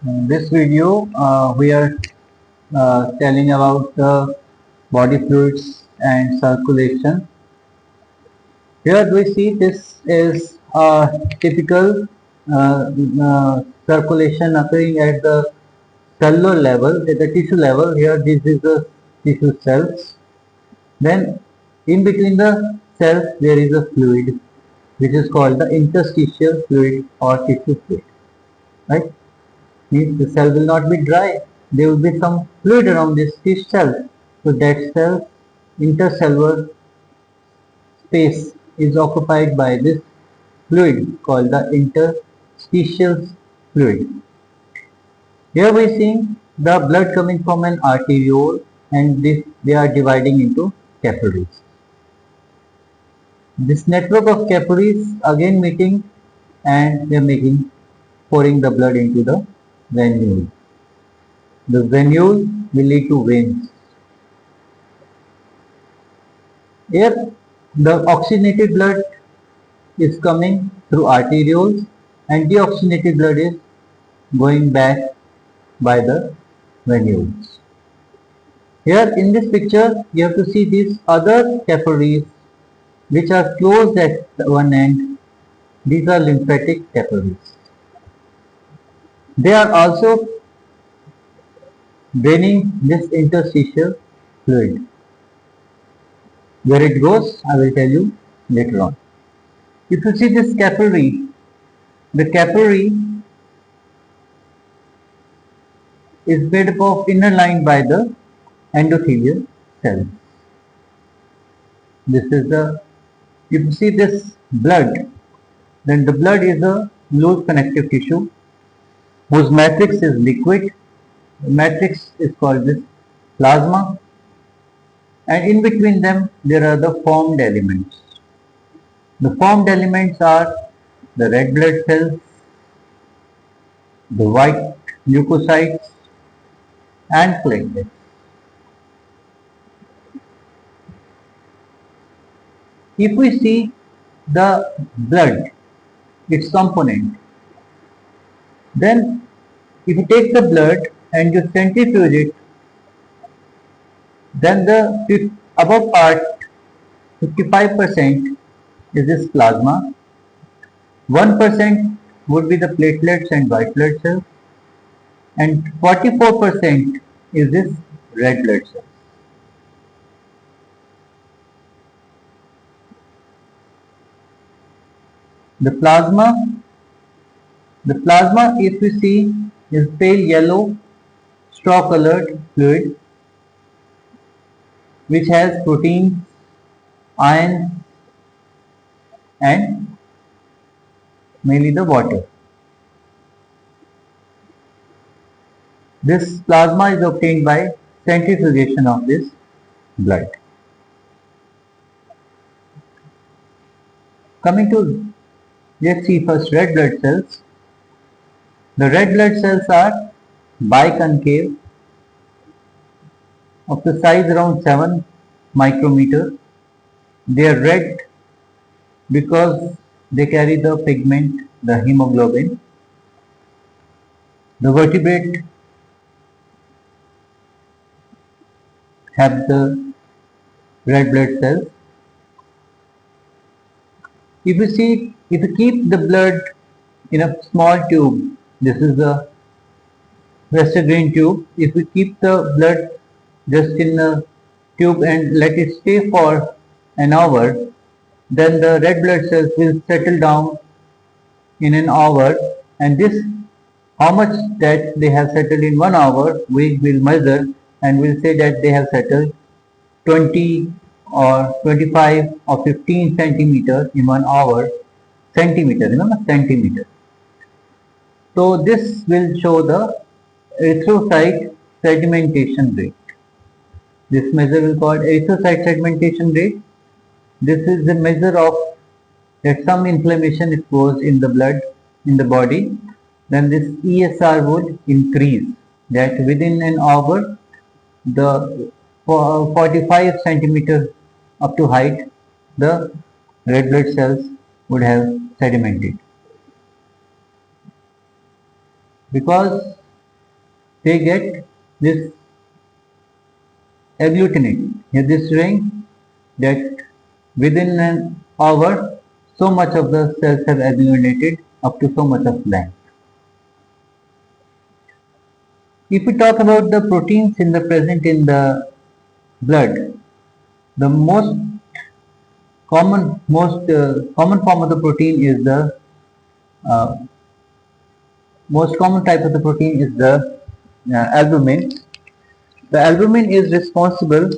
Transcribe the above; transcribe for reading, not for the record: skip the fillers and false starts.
In this video, we are telling about the body fluids and circulation. Here we see this is a typical circulation occurring at the cellular level, at the tissue level. Here this is the tissue cells. Then in between the cells there is a fluid which is called the interstitial fluid or tissue fluid. Right? Means the cell will not be dry. There will be some fluid around this cell. So that cell intercellular space is occupied by this fluid called the interstitial fluid. Here we see the blood coming from an arteriole and this they are dividing into capillaries. This network of capillaries again meeting and they are making pouring the blood into the venule. The venule will lead to veins. Here the oxygenated blood is coming through arterioles and deoxygenated blood is going back by the venules. Here in this picture you have to see these other capillaries which are closed at one end. These are lymphatic capillaries. They are also draining this interstitial fluid. Where it goes, I will tell you later on. If you see this capillary, the capillary is made up of inner line by the endothelial cells. This is the, if you see this blood, then the blood is a loose connective tissue whose matrix is liquid. The matrix is called this plasma, and in between them there are the formed elements. The formed elements are the red blood cells, the white leukocytes and platelets. If we see the blood, its component, then if you take the blood and you centrifuge it, then the above part 55% is this plasma, 1% would be the platelets and white blood cells, and 44% is this red blood cell. The plasma if you see is pale yellow straw colored fluid which has proteins, iron and mainly the water. This plasma is obtained by centrifugation of this blood. Coming to, let's see first red blood cells. The red blood cells are biconcave of the size around 7 micrometer. They are red because they carry the pigment, the hemoglobin. The vertebrate have the red blood cells. If you keep the blood in a small tube, this is the Westergreen tube. If we keep the blood just in a tube and let it stay for an hour, then the red blood cells will settle down in an hour, and this how much that they have settled in 1 hour we will measure and we'll say that they have settled 20 or 25 or 15 centimeter in 1 hour. Centimeter, remember centimeter. So this will show the erythrocyte sedimentation rate. This measure will called erythrocyte sedimentation rate. This is the measure of that some inflammation is caused in the blood in the body, then this ESR would increase. That within an hour, the 45 centimeter up to height, the red blood cells would have sedimented. Because they get this agglutinate. Here this ring that within an hour so much of the cells have agglutinated up to so much of length. If we talk about the proteins present in the blood, the most common form of the protein is the uh, most common type of the protein is the albumin. The albumin is responsible